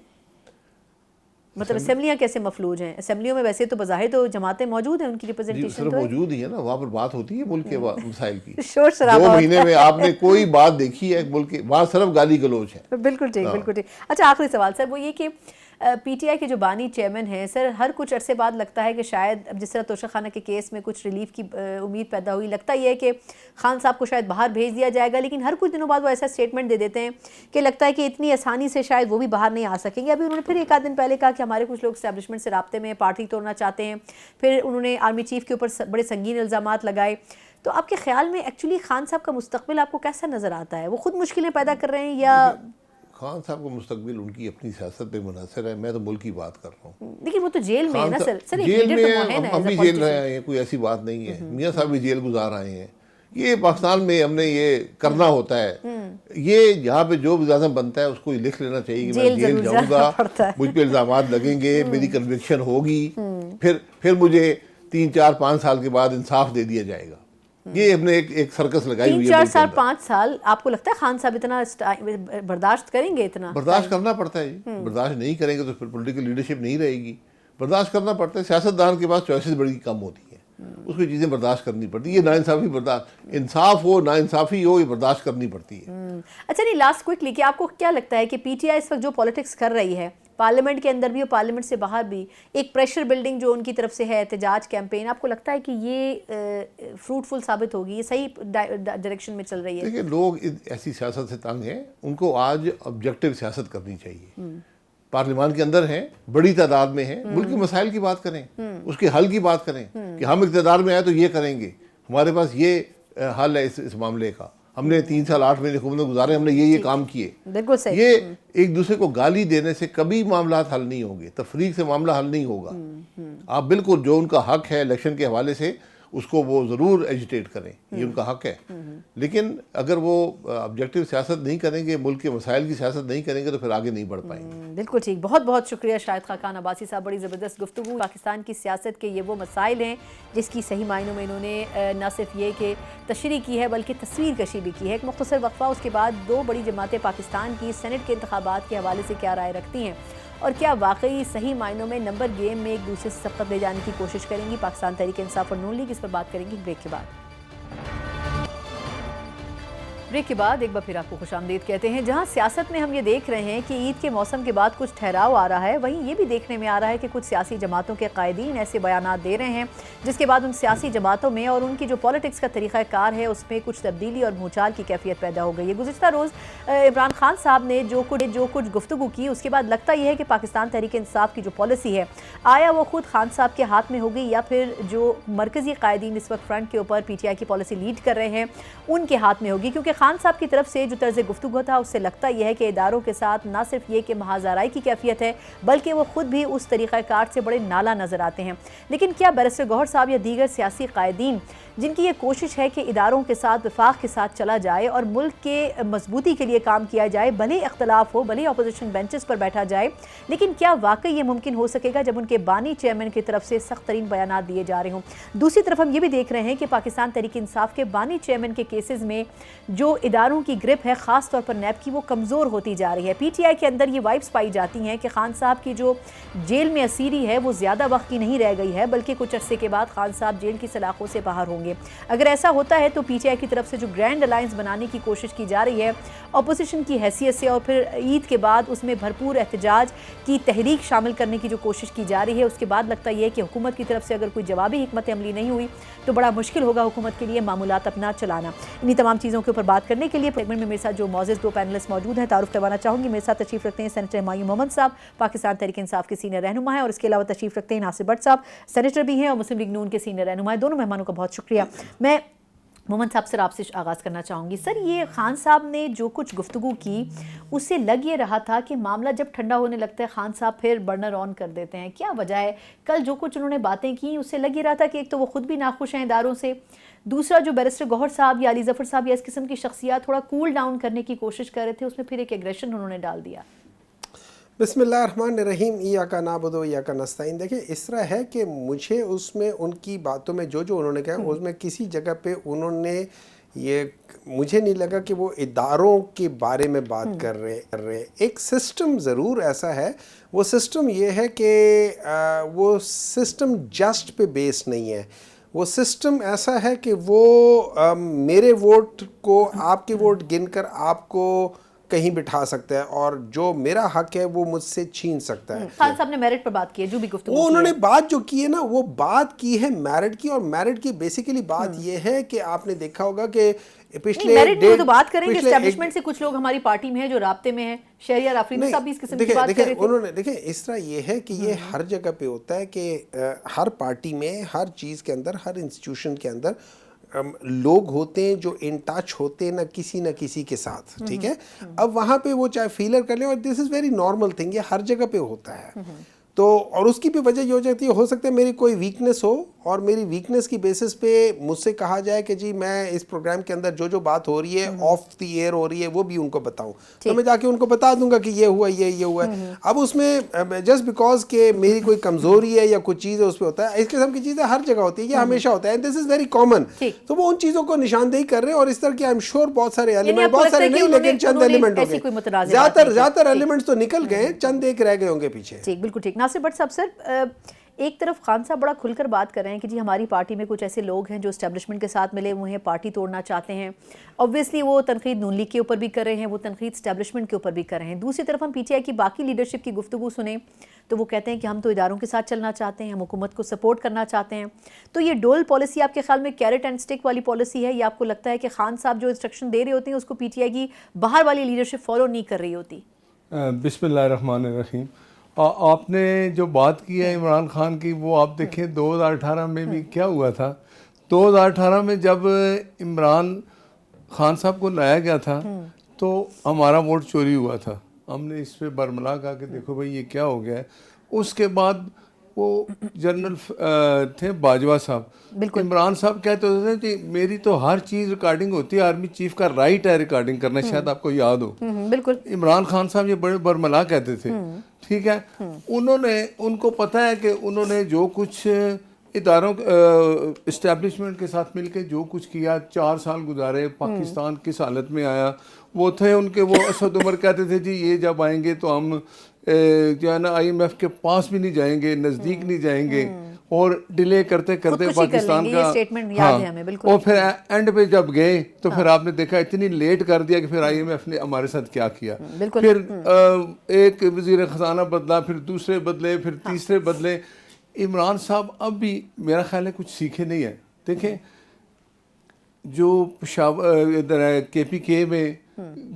مطلب اسمبلیاں کیسے مفلوج ہیں؟ اسمبلیوں میں ویسے تو بظاہر تو جماعتیں موجود ہیں، ان کی ریپرزنٹیشن صرف موجود ہی ہے نا، وہاں پر بات ہوتی ہے ملک کے مسائل کی۔ شور شرابہ 2 مہینے میں آپ نے کوئی بات دیکھی ہے ملک کے؟ وہاں صرف گالی گلوچ ہے۔ بالکل ٹھیک، بالکل ٹھیک۔ اچھا آخری سوال سر، وہ یہ کہ پی ٹی آئی کے جو بانی چیئرمین ہیں سر، ہر کچھ عرصے بعد لگتا ہے کہ شاید اب جس طرح توشہ خانہ کے کیس میں کچھ ریلیف کی امید پیدا ہوئی، لگتا یہ ہے کہ خان صاحب کو شاید باہر بھیج دیا جائے گا، لیکن ہر کچھ دنوں بعد وہ ایسا اسٹیٹمنٹ دے دیتے ہیں کہ لگتا ہے کہ اتنی آسانی سے شاید وہ بھی باہر نہیں آ سکیں گے۔ ابھی انہوں نے پھر 1 آدھ دن پہلے کہا کہ ہمارے کچھ لوگ اسٹیبلشمنٹ سے رابطے میں، پارٹی توڑنا چاہتے ہیں، پھر انہوں نے آرمی چیف کے اوپر بڑے سنگین الزامات لگائے۔ تو آپ کے خیال میں ایکچولی خان صاحب کا مستقبل آپ کو کیسا نظر آتا ہے؟ وہ خود مشکلیں پیدا کر رہے ہیں یا؟ خان صاحب کا مستقبل ان کی اپنی سیاست پہ منحصر ہے، میں تو ملک کی بات کر رہا ہوں۔ لیکن وہ تو جیل میں ہے نا سر، جیل میں ہم بھی جیل رہے ہیں، کوئی ایسی بات نہیں ہے۔ میاں صاحب بھی جیل گزار آئے ہیں، یہ پاکستان میں ہم نے یہ کرنا ہوتا ہے. یہ یہاں پہ جو بھی زیادہ بنتا ہے اس کو لکھ لینا چاہیے کہ میں جیل جاؤں گا, مجھ پہ الزامات لگیں گے, میری کنوکشن ہوگی, پھر مجھے 3-4-5 سال کے بعد انصاف دے دیا جائے گا. یہ ہم نے ایک سرکس لگائی ہوئی ہے. 3-4 سال 5 سال آپ کو لگتا ہے خان صاحب اتنا برداشت کریں گے؟ اتنا برداشت کرنا پڑتا ہے جی. برداشت نہیں کریں گے تو پھر پولیٹیکل لیڈرشپ نہیں رہے گی. برداشت کرنا پڑتا ہے. سیاستدان کے پاس چوائسز بڑی کم ہوتی ہیں, اس کو چیزیں برداشت کرنی پڑتی. یہ ناانصافی انصاف ہو ناانصافی ہو, یہ برداشت کرنی پڑتی ہے. اچھا نہیں, لاسٹ کوئکلی کہ آپ کو کیا لگتا ہے کہ پی ٹی آئی اس وقت جو پالیٹکس کر رہی ہے, پارلیمنٹ کے اندر بھی اور پارلیمنٹ سے باہر بھی, ایک پریشر بلڈنگ جو ان کی طرف سے ہے, احتجاج کیمپین, آپ کو لگتا ہے کہ یہ فروٹفل ثابت ہوگی, یہ صحیح ڈائریکشن میں چل رہی ہے؟ دیکھیں, لوگ ایسی سیاست سے تنگ ہیں, ان کو آج آبجیکٹو سیاست کرنی چاہیے. پارلیمان کے اندر ہیں, بڑی تعداد میں ہیں, ملک کے مسائل کی بات کریں, اس کے حل کی بات کریں کہ ہم اقتدار میں آئے تو یہ کریں گے, ہمارے پاس یہ حل ہے اس معاملے کا, ہم نے 3 سال 8 مہینے حکومت گزارے, ہم نے یہ کام کیے. بالکل صحیح. یہ ایک دوسرے کو گالی دینے سے کبھی معاملات حل نہیں ہوں گے, تفریق سے معاملہ حل نہیں ہوگا. آپ بالکل جو ان کا حق ہے الیکشن کے حوالے سے اس کو وہ ضرور ایجیٹیٹ کریں, یہ ان کا حق ہے. لیکن اگر وہ آبجیکٹو سیاست نہیں کریں گے, ملک کے مسائل کی سیاست نہیں کریں گے, تو پھر آگے نہیں بڑھ پائیں گے. بالکل ٹھیک. بہت بہت شکریہ شاہد خاقان عباسی صاحب, بڑی زبردست گفتگو. پاکستان کی سیاست کے یہ وہ مسائل ہیں جس کی صحیح معنوں میں انہوں نے نہ صرف یہ کہ تشریح کی ہے بلکہ تصویر کشی بھی کی ہے. ایک مختصر وقفہ, اس کے بعد 2 بڑی جماعتیں پاکستان کی سینٹ کے انتخابات کے حوالے سے کیا رائے رکھتی ہیں, اور کیا واقعی صحیح معنوں میں نمبر گیم میں ایک دوسرے سے سبقت لے جانے کی کوشش کریں گی پاکستان تحریک انصاف اور نون لیگ. اس پر بات کریں گی بریک کے بعد. بریک کے بعد ایک بار پھر آپ کو خوش آمدید کہتے ہیں. جہاں سیاست میں ہم یہ دیکھ رہے ہیں کہ عید کے موسم کے بعد کچھ ٹھہراؤ آ رہا ہے, وہیں یہ بھی دیکھنے میں آ رہا ہے کہ کچھ سیاسی جماعتوں کے قائدین ایسے بیانات دے رہے ہیں جس کے بعد ان سیاسی جماعتوں میں اور ان کی جو پالیٹکس کا طریقہ کار ہے اس میں کچھ تبدیلی اور بھونچال کی کیفیت پیدا ہو گئی ہے. گزشتہ روز عمران خان صاحب نے جو کچھ گفتگو کی, اس کے بعد لگتا یہ ہے کہ پاکستان تحریک انصاف کی جو پالیسی ہے, آیا وہ خود خان صاحب کے ہاتھ میں ہوگی یا پھر جو مرکزی قائدین اس وقت فرنٹ کے اوپر پی ٹی آئی کی پالیسی لیڈ کر رہے ہیں ان کے ہاتھ میں ہوگی. کیونکہ خان صاحب کی طرف سے جو طرز گفتگو تھا اس سے لگتا یہ ہے کہ اداروں کے ساتھ نہ صرف یہ کہ محاذ آرائی کی کیفیت ہے بلکہ وہ خود بھی اس طریقہ کار سے بڑے نالا نظر آتے ہیں. لیکن کیا بیرسٹر گوہر صاحب یا دیگر سیاسی قائدین جن کی یہ کوشش ہے کہ اداروں کے ساتھ وفاق کے ساتھ چلا جائے اور ملک کے مضبوطی کے لیے کام کیا جائے, بھلے اختلاف ہو, بھلے اپوزیشن بینچز پر بیٹھا جائے, لیکن کیا واقعی یہ ممکن ہو سکے گا جب ان کے بانی چیئرمین کی طرف سے سخت ترین بیانات دیے جا رہے ہوں؟ دوسری طرف ہم یہ بھی دیکھ رہے ہیں کہ پاکستان تحریک انصاف کے بانی چیئرمین کے کیسز میں جو اداروں کی گرپ ہے, خاص طور پر نیب کی, وہ کمزور ہوتی جا رہی ہے. پی ٹی آئی کے اندر یہ وائبس پائی جاتی ہیں کہ خان صاحب کی جو جیل میں اسیری ہے وہ زیادہ وقت کی نہیں رہ گئی ہے, بلکہ کچھ عرصے کے بعد خان صاحب جیل کی سلاخوں سے باہر ہوں گے. اگر ایسا ہوتا ہے تو پی ٹی آئی کی طرف سے جو گرینڈ الائنس بنانے کی کوشش کی جا رہی ہے اپوزیشن کی حیثیت سے, اور پھر عید کے بعد اس میں بھرپور احتجاج کی تحریک شامل کرنے کی جو کوشش کی جا رہی ہے, اس کے بعد لگتا یہ ہے کہ حکومت کی طرف سے اگر کوئی جوابی حکمت عملی نہیں ہوئی تو بڑا مشکل ہوگا حکومت کے لیے معمولات اپنا چلانا. انہی تمام چیزوں کے اوپر بات کرنے کے لیے سیگمنٹ میں میرے ساتھ جو معزز 2 پینلسٹ موجود ہیں, تعارف کروانا چاہوں گی. میرے ساتھ تشریف رکھتے ہیں سینیٹر ہمایوں محمد صاحب, پاکستان تحریک انصاف کے سینئر رہنما ہیں, اور اس کے علاوہ تشریف رکھتے ہیں ناصر بٹ صاحب, سینیٹر بھی ہیں اور مسلم لیگ نون کے سینئر رہنما ہیں. دونوں مہمانوں کا بہت شکریہ. میں محمد صاحب سر آپ سے آغاز کرنا چاہوں گی. سر, یہ خان صاحب نے جو کچھ گفتگو کی اس سے لگ یہ رہا تھا کہ معاملہ جب ٹھنڈا ہونے لگتا ہے خان صاحب پھر برنر آن کر دیتے ہیں. کیا وجہ ہے؟ کل جو کچھ انہوں نے باتیں کی اس سے لگ یہ رہا تھا کہ ایک تو وہ خود بھی ناخوش ہیں اداروں سے, دوسرا جو بیرسٹر گوہر صاحب یا علی ظفر صاحب یا اس قسم کی شخصیات تھوڑا کول ڈاؤن کرنے کی کوشش کر رہے تھے, اس میں پھر ایک ایگریشن انہوں نے ڈال دیا. بسم اللہ الرحمن الرحیم. ایاک نعبد و ایاک نستعین. دیکھیں, اس طرح ہے کہ مجھے اس میں ان کی باتوں میں جو انہوں نے کہا اس میں کسی جگہ پہ انہوں نے یہ مجھے نہیں لگا کہ وہ اداروں کے بارے میں بات کر رہے. ایک سسٹم ضرور ایسا ہے, وہ سسٹم یہ ہے کہ وہ سسٹم جسٹ پہ بیس نہیں ہے. وہ سسٹم ایسا ہے کہ وہ میرے ووٹ کو آپ کے ووٹ گن کر آپ کو کہیں بٹھا سکتا ہے اور جو میرا حق ہے وہ مجھ سے چھین سکتا ہے. خان صاحب نے میرٹ پر بات کی ہے, جو بھی گفتگو وہ انہوں نے بات جو کی ہے نا, وہ بات کی ہے میرٹ کی, اور میرٹ کی بیسیکلی بات یہ ہے کہ آپ نے دیکھا ہوگا کہ پچھلے میرٹ میں تو بات کریں کہ اسٹیبلشمنٹ سے کچھ لوگ ہماری پارٹی میں ہیں جو رابطے میں ہیں, شہریار آفریدی صاحب بھی اس قسم کی بات کر رہے تھے. انہوں نے دیکھیں, اس طرح یہ ہے کہ یہ ہر جگہ پہ ہوتا ہے کہ ہر پارٹی میں, ہر چیز کے اندر, ہر انسٹیٹیوشن کے اندر لوگ ہوتے ہیں جو ان ٹچ ہوتے ہیں نہ کسی کے ساتھ, ٹھیک ہے. اب وہاں پہ وہ چاہے فیلر کر لیں, اور دس از ویری نارمل تھنگ, یہ ہر جگہ پہ ہوتا ہے. تو اور اس کی بھی وجہ یہ ہو جاتی ہے, ہو سکتا ہے میری کوئی ویکنس ہو, اور میری ویکنس کی بیسس پہ مجھ سے کہا جائے کہ جی میں اس پروگرام کے اندر جو بات ہو رہی ہے آف دی ایئر ہو رہی ہے وہ بھی ان کو بتاؤں, تو میں جا کے ان کو بتا دوں گا کہ یہ ہوا یہ ہوا ہے. اب اس میں جسٹ بیکاز کہ میری کوئی کمزوری ہے یا کچھ چیز ہے اس پہ ہوتا ہے, اس قسم کی چیزیں ہر جگہ ہوتی ہے, یہ ہمیشہ ہوتا ہے, دس از ویری کامن. تو وہ ان چیزوں کو نشاندہی کر رہے ہیں, اور اس طرح کے آئی ایم شیور بہت سارے ایلیمنٹ, بہت سارے نہیں لیکن چند ایلیمنٹ ہو گئے, زیادہ تر ایلیمنٹس تو نکل گئے, چند ایک رہ گئے ہوں گے پیچھے. ٹھیک, بالکل ٹھیک. ناصر بٹ صاحب, سر ایک طرف خان صاحب بڑا کھل کر بات کر رہے ہیں کہ جی ہماری پارٹی میں کچھ ایسے لوگ ہیں جو اسٹیبلشمنٹ کے ساتھ ملے ہوئے ہیں, پارٹی توڑنا چاہتے ہیں. اوبویسلی وہ تنقید نون لیگ کے اوپر بھی کر رہے ہیں, وہ تنقید اسٹیبلشمنٹ کے اوپر بھی کر رہے ہیں. دوسری طرف ہم پی ٹی آئی کی باقی لیڈرشپ کی گفتگو سنیں تو وہ کہتے ہیں کہ ہم تو اداروں کے ساتھ چلنا چاہتے ہیں, ہم حکومت کو سپورٹ کرنا چاہتے ہیں. تو یہ ڈول پالیسی آپ کے خیال میں کیرٹ اینڈ اسٹک والی پالیسی ہے, یا آپ کو لگتا ہے کہ خان صاحب جو انسٹرکشن دے رہے ہوتے ہیں اس کو پی ٹی آئی کی باہر والی لیڈرشپ فالو نہیں کر رہی ہوتی؟ بسم اللہ الرحمن الرحیم. آپ نے جو بات کی ہے عمران خان کی, وہ آپ دیکھیں 2018 میں بھی کیا ہوا تھا. 2018 میں جب عمران خان صاحب کو لایا گیا تھا تو ہمارا ووٹ چوری ہوا تھا. ہم نے اس پہ برملا کہا کہ دیکھو بھائی یہ کیا ہو گیا ہے. اس کے بعد وہ جنرل تھے باجوہ صاحب, عمران صاحب کہتے ہوتے تھے کہ میری تو ہر چیز ریکارڈنگ ہوتی ہے, آرمی چیف کا رائٹ ہے ریکارڈنگ کرنا, شاید آپ کو یاد ہو. بالکل, عمران خان صاحب یہ بڑے برملا کہتے تھے. ٹھیک ہے, ان کو پتہ ہے کہ انہوں نے جو کچھ اداروں اسٹیبلشمنٹ کے ساتھ مل کے جو کچھ کیا, 4 سال گزارے, پاکستان کس حالت میں آیا. وہ تھے ان کے, وہ اسد عمر کہتے تھے جی یہ جب آئیں گے تو ہم جو ہے نا آئی ایم ایف کے پاس بھی نہیں جائیں گے, نزدیک نہیں جائیں گے, اور ڈیلے کرتے کرتے پاکستان کا, اور پھر اینڈ پہ جب گئے تو پھر آپ نے دیکھا اتنی لیٹ کر دیا کہ پھر آئی ایم ایف نے ہمارے ساتھ کیا کیا. پھر ایک وزیر خزانہ بدلا, پھر دوسرے بدلے, پھر تیسرے بدلے. عمران صاحب اب بھی میرا خیال ہے کچھ سیکھے نہیں ہیں. دیکھیں جو ادھر ہے کے پی کے میں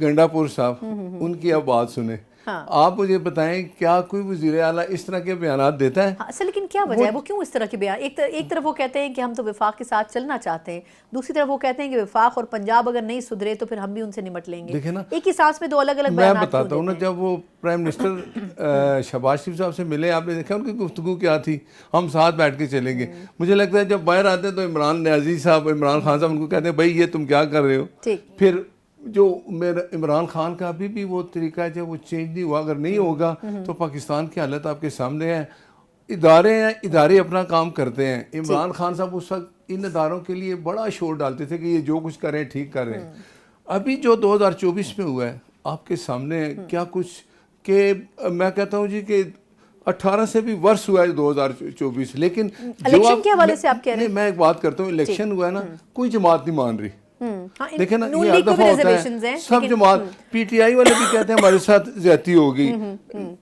گنڈا پور صاحب, ان کی اب بات سنیں. آپ مجھے بتائیں کیا کوئی وزیر اعلیٰ اس طرح کے بیانات دیتا ہے؟ اصل لیکن کیا وجہ ہے, وہ کیوں اس طرح کے بیان؟ ایک طرف وہ کہتے ہیں کہ ہم تو وفاق کے ساتھ چلنا چاہتے ہیں, دوسری طرف وہ کہتے ہیں کہ وفاق اور پنجاب اگر نہیں سدھرے تو پھر ہم بھی ان سے نمٹ لیں گے. دیکھیں نا, ایک ہی سانس میں 2 الگ الگ بیانات. میں بتاتا ہوں نا, جب وہ پرائم منسٹر شہباز شریف صاحب سے ملے, آپ نے دیکھا ان کی گفتگو کیا تھی, ہم ساتھ بیٹھ کے چلیں گے. مجھے لگتا ہے جب باہر آتے ہیں تو عمران نیازی صاحب, عمران خان صاحب ان کو کہتے ہیں بھائی یہ تم کیا کر رہے ہو. پھر جو میرا عمران خان کا ابھی بھی وہ طریقہ ہے, جب وہ چینج نہیں ہوا, اگر نہیں ہوگا تو پاکستان کی حالت آپ کے سامنے ہے. ادارے ہیں, ادارے اپنا کام کرتے ہیں. عمران خان صاحب اس وقت ان اداروں کے لیے بڑا شور ڈالتے تھے کہ یہ جو کچھ کریں ٹھیک کر رہے ہیں. ابھی جو 2024 میں ہوا ہے آپ کے سامنے کیا کچھ, کہ میں کہتا ہوں جی کہ 18 سے بھی ورس ہوا ہے 2024. لیکن الیکشن کے حوالے سے آپ کہہ رہے ہیں, میں ایک بات کرتا ہوں, الیکشن ہوا ہے نا, کوئی جماعت نہیں مان رہی. دیکھیں نا, یہ ہر دفعہ ہوتا ہے, سب جماعت, پی ٹی آئی والے بھی کہتے ہیں ہمارے ساتھ زیادتی ہوگی,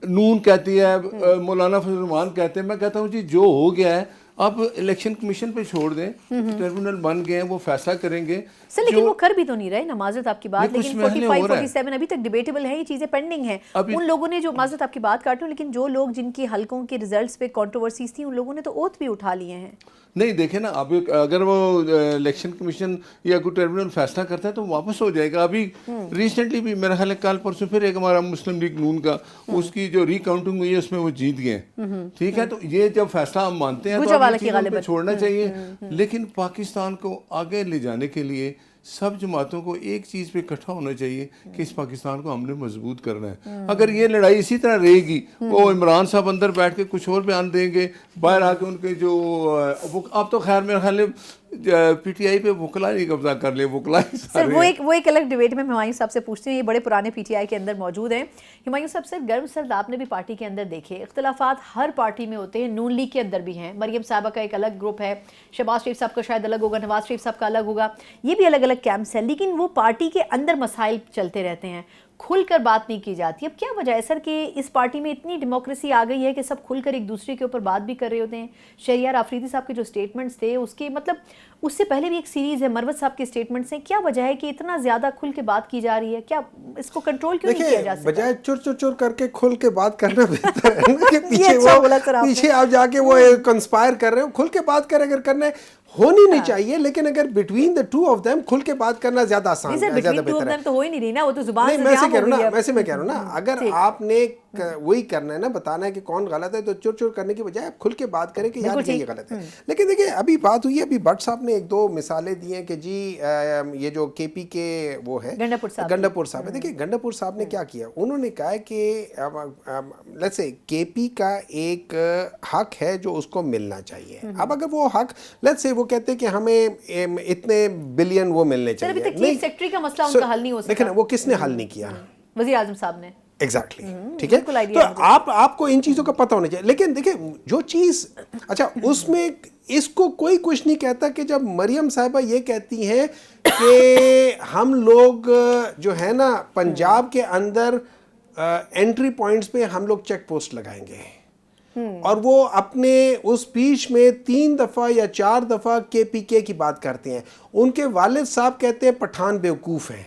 نون کہتی ہے, مولانا فضل الرحمان کہتے ہیں. میں کہتا ہوں جی جو ہو گیا ہے آپ الیکشن کمیشن پہ چھوڑ دیں, ٹربیونل بن گئے ہیں, وہ فیصلہ کریں گے. سر لیکن وہ کر بھی تو نہیں رہے نا, معذرت آپ کی بات, لیکن 45-47 ابھی تک ڈیبیٹیبل ہے, یہ چیزیں پینڈنگ ہیں. ان لوگوں نے جو, معذرت آپ کی بات کاٹ رہی ہوں, لیکن جو لوگ جن کی حلقوں کے ریزلٹس پہ کنٹروورسیز تھیں ان لوگوں نے تو اوتھ بھی اٹھا لیے ہیں. نہیں دیکھیں نا, اب اگر وہ الیکشن کمیشن یا کوئی ٹربیونل فیصلہ کرتا ہے تو واپس ہو جائے گا. ابھی ریسنٹلی بھی میرا خیال ہے کل پرسوں پھر ایک ہمارا مسلم لیگ نون کا, اس کی جو ری کاؤنٹنگ ہوئی ہے اس میں وہ جیت گئے. ٹھیک ہے, تو یہ جب فیصلہ ہم مانتے ہیں تو چھوڑنا چاہیے. لیکن پاکستان کو آگے لے جانے کے لیے سب جماعتوں کو ایک چیز پہ اکٹھا ہونا چاہیے کہ اس پاکستان کو ہم نے مضبوط کرنا ہے. اگر یہ لڑائی اسی طرح رہے گی, وہ عمران صاحب اندر بیٹھ کے کچھ اور بیان دیں گے, باہر آ کے ان کے جو, آپ تو خیر میرے خیال پی ٹی آئی پہ وکلا نہیں قبضہ کر لے, وکلا سر وہ ایک الگ ڈیبیٹ میں ہمایوں صاحب سے پوچھتی ہوں, یہ بڑے پرانے پی ٹی آئی کے اندر موجود ہیں. ہمایوں صاحب سے گرم سرد آپ نے بھی پارٹی کے اندر دیکھے, اختلافات ہر پارٹی میں ہوتے ہیں, نون لیگ کے اندر بھی ہیں. مریم صاحبہ کا ایک الگ گروپ ہے, شہباز شریف صاحب کا شاید الگ ہوگا, نواز شریف صاحب کا الگ ہوگا, یہ بھی الگ الگ کیمپس ہیں, لیکن وہ پارٹی کے اندر مسائل چلتے رہتے ہیں, کھل کر بات نہیں کی جاتی. اب کیا وجہ ہے سر کہ اس پارٹی میں اتنی ڈیموکریسی آ گئی ہے کہ سب کھل کر ایک دوسرے کے اوپر بات بھی کر رہے ہوتے ہیں؟ شہریار آفریدی صاحب کے جو سٹیٹمنٹس تھے, اس کے مطلب اس سے پہلے بھی ایک سیریز ہے, مروت صاحب کے سٹیٹمنٹس ہیں, کیا وجہ ہے کہ اتنا زیادہ کھل کے بات کی جا رہی ہے؟ کیا اس کو کنٹرول کیوں نہیں کیا جا سکتا؟ بجائے چور کر کے کھل کے بات کرنا بہتر ہے نا, کہ پیچھے آپ جا کے وہ کنسپائر کر رہے ہو. کھل کے بات کریں, اگر کرنا ہے ہونی نہیں چاہیے, لیکن اگر between the two of them کھل کے بات کرنا زیادہ آسان ہے, زیادہ بہتر ہے. تو ہو ہی نہیں رہی نا, وہ تو زبان سے میں کہہ رہا ہوں نا, اگر آپ نے وہی کرنا ہے نا, بتانا ہے کہ کون غلط ہے, تو چور چور کرنے کی بجائے آپ کھل کے بات کریں کہ یار یہ غلط ہے. لیکن دیکھیں ابھی بات ہوئی ہے, ابھی بٹ صاحب نے ایک دو مثالیں دی ہیں کہ جی یہ جو کے پی کے وہ ہے گنڈاپور صاحب ہے. دیکھیں گنڈاپور صاحب نے کیا کیا, انہوں نے کہا کہ لیٹس سے کے پی کا ایک حق ہے جو اس کو ملنا چاہیے. اب اگر وہ حق لیٹس سے وہ کہتے ہیں کہ ہمیں اتنے بلین وہ ملنے چاہیے, چیف سیکرٹری کا مسئلہ ان کا حل نہیں ہو سکتا. دیکھیں وہ کس نے حل نہیں کیا, وزیر اعظم صاحب نے. ایگزیکٹلی, ٹھیک ہے. تو آپ کو ان چیزوں کا پتہ ہونا چاہیے. لیکن دیکھیں جو چیز اچھا اس میں اس کو کوئی کچھ نہیں کہتا کہ جب مریم صاحبہ یہ کہتی ہیں کہ ہم لوگ جو ہے نا پنجاب کے اندر انٹری پوائنٹس پہ ہم لوگ چیک پوسٹ لگائیں گے, اور وہ اپنے اس اسپیچ میں 3 دفعہ یا 4 دفعہ کے پی کے کی بات کرتے ہیں. ان کے والد صاحب کہتے ہیں پٹھان بیوقوف ہیں.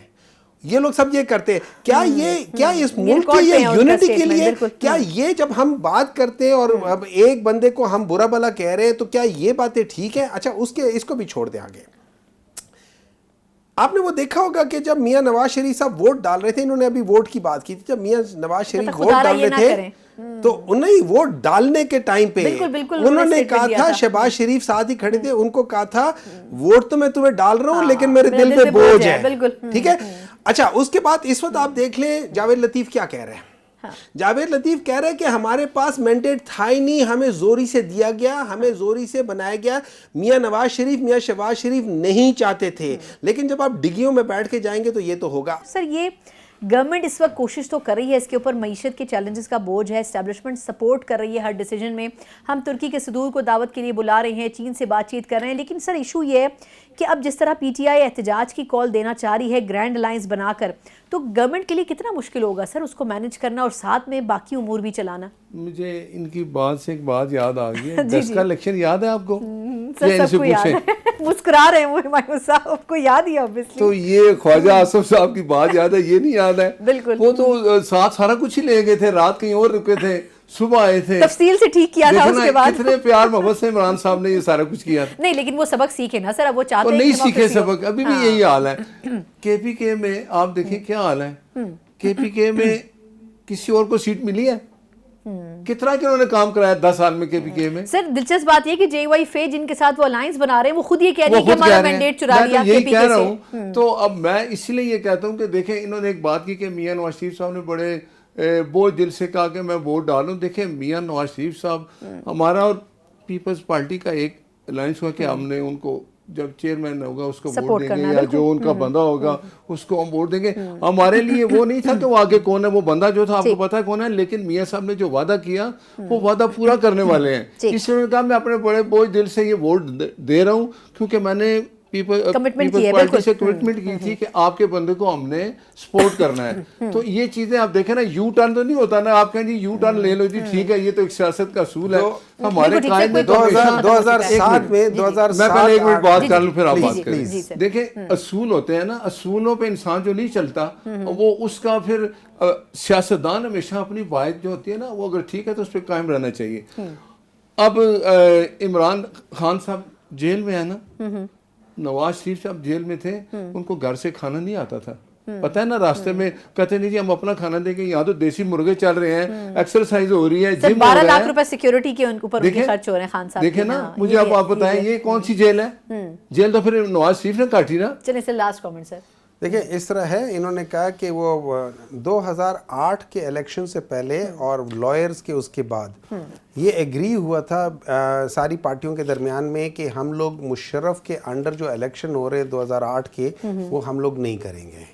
یہ لوگ سب یہ کرتے ہیں. کیا اس ملک کی یہ یونٹی کے لیے, کیا یہ جب ہم بات کرتے ہیں اور اب ایک بندے کو ہم برا بلا کہہ رہے ہیں تو کیا یہ باتیں ٹھیک ہیں؟ اچھا اس کو بھی چھوڑ دیں آگے. آپ نے وہ دیکھا ہوگا کہ جب میاں نواز شریف صاحب ووٹ ڈال رہے تھے, انہوں نے ابھی ووٹ کی بات کی تھی, جب میاں نواز شریف ووٹ ڈال رہے تھے تو انہیں ووٹ ڈالنے کے ٹائم پہ انہوں نے کہا تھا, شہباز شریف ساتھ ہی کھڑے تھے, ان کو کہا تھا ووٹ تو میں تمہیں ڈال رہا ہوں لیکن میرے دل پہ بوجھ ہے. ٹھیک ہے. اچھا اس کے بعد اس وقت آپ دیکھ لیں جاوید لطیف کیا کہہ رہے ہیں. جاوید لطیف کہہ رہے ہیں کہ ہمارے پاس مینڈیٹ تھا ہی نہیں, ہمیں زوری سے دیا گیا, ہمیں زوری سے بنایا گیا. میاں نواز شریف میاں شہباز شریف نہیں چاہتے تھے, لیکن جب آپ ڈگیوں میں بیٹھ کے جائیں گے تو یہ تو ہوگا. سر یہ گورنمنٹ اس وقت کوشش تو کر رہی ہے, اس کے اوپر معیشت کے چیلنجز کا بوجھ ہے, اسٹیبلشمنٹ سپورٹ کر رہی ہے ہر ڈیسیجن میں. ہم ترکی کے صدور کو دعوت کے لیے بلا رہے ہیں, چین سے بات چیت کر رہے ہیں, لیکن سر ایشو یہ ہے کہ اب جس طرح پی ٹی آئی احتجاج کی کال دینا چاہ رہی ہے گرینڈ الائنس بنا کر, تو گورنمنٹ کے لیے کتنا مشکل ہوگا سر اس کو مینج کرنا اور ساتھ میں باقی امور بھی چلانا. مجھے ان کی بات سے ایک بات یاد آ گئی ہے. 10 کا الیکشن یاد ہے آپ کو؟ سر سب کو یاد ہے. مسکرا رہے ہیں وہ ہمایوں صاحب, آپ کو یاد ہی obviously. تو یہ خواجہ آصف صاحب کی بات یاد ہے, یہ نہیں یاد ہے؟ بالکل. وہ تو ساتھ سارا کچھ ہی لے گئے تھے, رات کہیں اور رکے تھے, صبح آئے تھے, تفصیل سے ٹھیک کیا تھا اس کے بعد. کتنے پیار محبت سے عمران صاحب نے یہ سارا کچھ کیا. نہیں لیکن وہ سبق سیکھے نا سر, اب وہ چاہتے ہیں نہیں سیکھے سبق, ابھی بھی یہی حال ہے. کے پی کے میں آپ دیکھیں کیا حال ہے. کے پی کے میں کسی اور کو سیٹ ملی ہے؟ کتنا کہ انہوں نے کام کرایا 10 سال میں کے پی کے میں. سر دلچسپ بات یہ کہ جے وائی فے جن کے ساتھ وہ الائنس بنا رہے ہیں وہ خود یہ کہہ رہے ہیں کہ ہمارا مینڈیٹ چرا لیا کے پی کے سے. تو اب میں اس لیے یہ کہتا ہوں کہ دیکھیں انہوں نے ایک بات کی کہ میاں نواز شریف صاحب نے بڑے بہت دل سے کہا کہ میں ووٹ ڈالوں. دیکھیں میاں نواز شریف صاحب, ہمارا اور پیپلز پارٹی کا ایک الائنس ہوا کہ ہم نے ان کو جب چیئرمین ہوگا اس کو ووٹ دیں گے, یا جو ان کا بندہ ہوگا اس کو ہم ووٹ دیں گے. ہمارے لیے وہ نہیں تھا کہ وہ آگے کون ہے, وہ بندہ جو تھا آپ کو پتا ہے کون ہے, لیکن میاں صاحب نے جو وعدہ کیا وہ وعدہ پورا کرنے والے ہیں. اس لیے کہا میں اپنے بڑے بوجھ دل سے یہ ووٹ دے رہا ہوں, کیونکہ میں نے پیپلز پارٹی سے کمٹمنٹ کی تھی کہ آپ کے بندے کو ہم نے سپورٹ کرنا ہے. تو یہ چیزیں آپ دیکھیں نا, یو ٹرن تو نہیں ہوتا نا, آپ کہیں جی یو ٹرن لے لو جی ٹھیک ہے, یہ تو ایک سیاست کا اصول ہے ہمارے قائد میں. 2007 میں میں پہلے ایک منٹ بات کر لوں پھر آپ بات کریں. دیکھیں اصول ہوتے ہیں نا, اصولوں پہ انسان جو نہیں چلتا وہ اس کا پھر سیاستدان ہمیشہ اپنی واحد جو ہوتی ہے نا وہ اگر ٹھیک ہے تو اس پہ قائم رہنا چاہیے. اب عمران خان صاحب جیل میں ہے نا, نواز شریف صاحب جیل میں تھے, ان کو گھر سے کھانا نہیں آتا تھا. پتہ ہے نا, راستے میں کہتے نہیں جی ہم اپنا کھانا دیں گے, یہاں تو دیسی مرغے چل رہے ہیں, ایکسرسائز ہو رہی ہے, جم ہو رہا ہے. 12 لاکھ روپے سیکیورٹی کے ان کے اوپر خرچ ہو رہے ہیں خان صاحب. دیکھیں نا, مجھے اب آپ بتائیں یہ کون سی جیل ہے؟ جیل تو پھر نواز شریف نے کاٹی نا. چلیں سر لاسٹ کامنٹ سر. دیکھیں اس طرح ہے, انہوں نے کہا کہ وہ 2008 کے الیکشن سے پہلے اور لائرز کے اس کے بعد یہ ایگری ہوا تھا ساری پارٹیوں کے درمیان میں کہ ہم لوگ مشرف کے انڈر جو الیکشن ہو رہے 2008 کے وہ ہم لوگ نہیں کریں گے.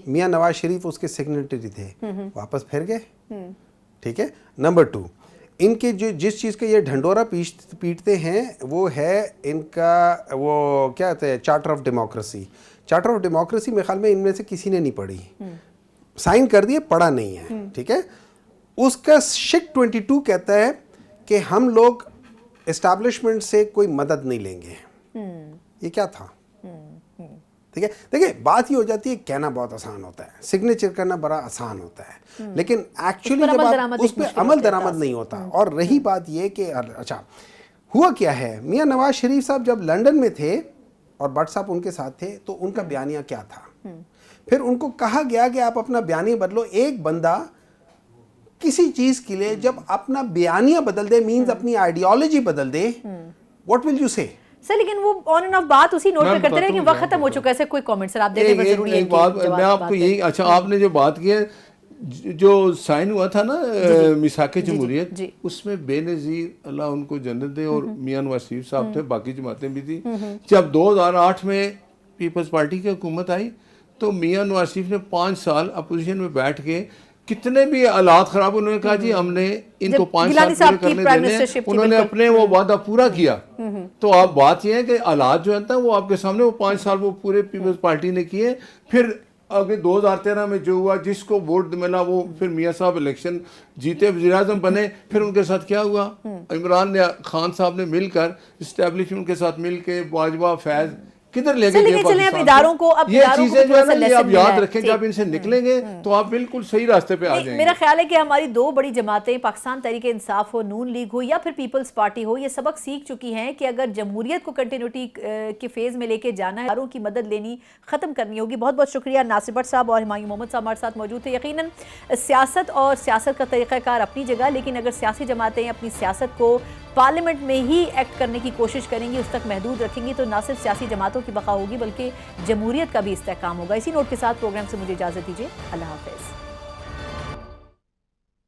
میاں نواز شریف اس کے سگنیٹری تھے, واپس پھر گئے. ٹھیک ہے. نمبر 2, ان کے جو جس چیز کا یہ ڈھنڈورا پیٹتے ہیں وہ ہے ان کا وہ کیا کہتے ہیں charter of democracy. Charter of democracy میرے خیال میں ان میں سے کسی نے نہیں پڑھی, سائن کر دیے, پڑھا نہیں ہے. ٹھیک ہے. اس کا شک 22 کہتا ہے کہ ہم لوگ اسٹیبلشمنٹ سے کوئی مدد نہیں لیں گے. یہ کیا تھا؟ ٹھیک ہے. دیکھیں بات یہ ہو جاتی ہے, کہنا بہت آسان ہوتا ہے, سگنیچر کرنا بڑا آسان ہوتا ہے, لیکن ایکچولی جب آپ اس پہ عمل درآمد نہیں ہوتا. اور رہی بات یہ کہ اچھا ہوا کیا ہے, میاں نواز شریف صاحب جب لنڈن میں تھے اور بٹ صاحب ان کے ساتھ تھے تو ان کا بیانیہ کیا تھا؟ پھر ان کو کہا گیا کہ آپ اپنا بیانیہ بدلو. ایک بندہ کسی چیز کے لیے جب اپنا بیانیہ بدل دے مینز اپنی آئیڈیالوجی بدل دے واٹ ول یو سے سر لیکن وہ آن اینڈ آف بات اسی نوٹ پہ کرتے رہے لیکن وقت ختم ہو چکا ہے. سر کوئی کامنٹ سر آپ دیکھیں ضروری ہے ایک بات میں آپ کو یہی اچھا آپ نے جو بات کی ہے جو سائن ہوا تھا نا میثاق جمہوریت اس میں بے نظیر اللہ ان کو جنت دے اور میاں نواز شریف صاحب تھے باقی جماعتیں بھی تھی. جب 2008 میں پیپلز پارٹی کی حکومت آئی تو میاں نواز شریف نے 5 سال اپوزیشن میں بیٹھ کے کتنے بھی حالات خراب انہوں نے کہا جی ہم نے ان کو 5 سال پورے کرنے دینے ہیں, انہوں نے اپنے وہ وعدہ پورا کیا. تو آپ بات یہ ہے کہ حالات جو ہے وہ آپ کے سامنے وہ 5 سال وہ پورے پیپلز پارٹی نے کیے. پھر آگے 2013 میں جو ہوا جس کو ووٹ ملا وہ پھر میاں صاحب الیکشن جیتے وزیر اعظم بنے. پھر ان کے ساتھ کیا ہوا, عمران خان صاحب نے مل کر اسٹیبلشمنٹ کے ساتھ مل کے باجوہ فیض کدھر لے گئے یہ چیزیں جو ہے نا آپ یاد رکھیں جب ان سے نکلیں گے تو آپ بالکل صحیح راستے پہ آ جائیں گے. میرا خیال ہے کہ ہماری 2 بڑی جماعتیں پاکستان تحریک انصاف ہو, نون لیگ ہو یا پھر پیپلز پارٹی ہو, یہ سبق سیکھ چکی ہیں کہ اگر جمہوریت کو کنٹینیوٹی کے فیز میں لے کے جانا ہے اداروں کی مدد لینی ختم کرنی ہوگی. بہت بہت شکریہ ناصر بٹ صاحب اور ہمایوں محمد صاحب ہمارے ساتھ موجود تھے. یقیناً سیاست اور سیاست کا طریقہ کار اپنی جگہ, لیکن اگر سیاسی جماعتیں اپنی سیاست کو پارلیمنٹ میں ہی ایکٹ کرنے کی کوشش کریں گی, اس تک محدود رکھیں گی, تو نہ صرف سیاسی جماعتوں کی بقا ہوگی بلکہ جمہوریت کا بھی استحکام ہوگا. اسی نوٹ کے ساتھ پروگرام سے مجھے اجازت دیجیے. اللہ حافظ.